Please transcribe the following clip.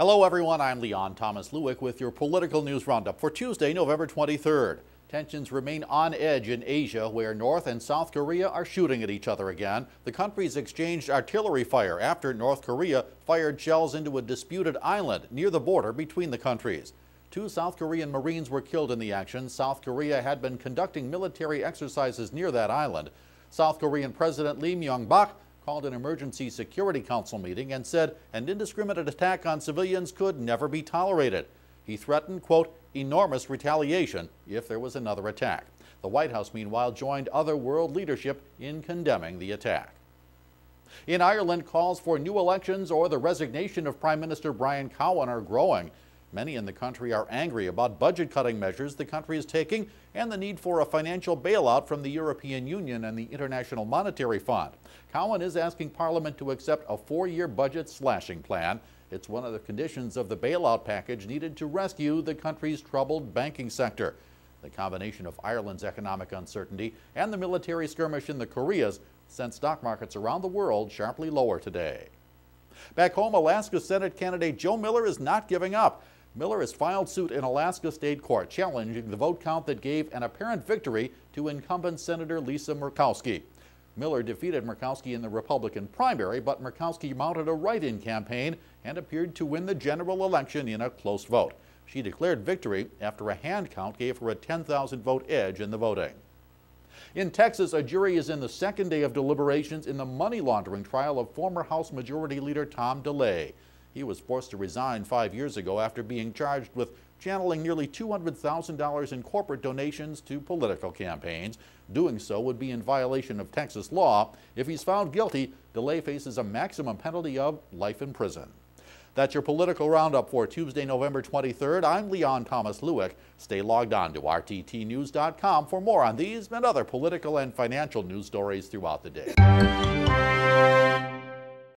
Hello everyone, I'm Leon Thomas Lewick with your political news roundup for Tuesday, November 23rd. Tensions remain on edge in Asia, where North and South Korea are shooting at each other again. The countries exchanged artillery fire after North Korea fired shells into a disputed island near the border between the countries. 2 South Korean Marines were killed in the action. South Korea had been conducting military exercises near that island. South Korean President Lee Myung-bak called an emergency Security Council meeting and said an indiscriminate attack on civilians could never be tolerated. He threatened, quote, enormous retaliation if there was another attack. The White House, meanwhile, joined other world leadership in condemning the attack. In Ireland, calls for new elections or the resignation of Prime Minister Brian Cowen are growing. Many in the country are angry about budget-cutting measures the country is taking and the need for a financial bailout from the European Union and the International Monetary Fund. Cowen is asking Parliament to accept a 4-year budget slashing plan. It's one of the conditions of the bailout package needed to rescue the country's troubled banking sector. The combination of Ireland's economic uncertainty and the military skirmish in the Koreas sent stock markets around the world sharply lower today. Back home, Alaska Senate candidate Joe Miller is not giving up. Miller has filed suit in Alaska State Court, challenging the vote count that gave an apparent victory to incumbent Senator Lisa Murkowski. Miller defeated Murkowski in the Republican primary, but Murkowski mounted a write-in campaign and appeared to win the general election in a close vote. She declared victory after a hand count gave her a 10,000 vote edge in the voting. In Texas, a jury is in the second day of deliberations in the money laundering trial of former House Majority Leader Tom DeLay. He was forced to resign 5 years ago after being charged with channeling nearly $200,000 in corporate donations to political campaigns. Doing so would be in violation of Texas law. If he's found guilty, DeLay faces a maximum penalty of life in prison. That's your political roundup for Tuesday, November 23rd. I'm Leon Thomas Lewick. Stay logged on to rttnews.com for more on these and other political and financial news stories throughout the day.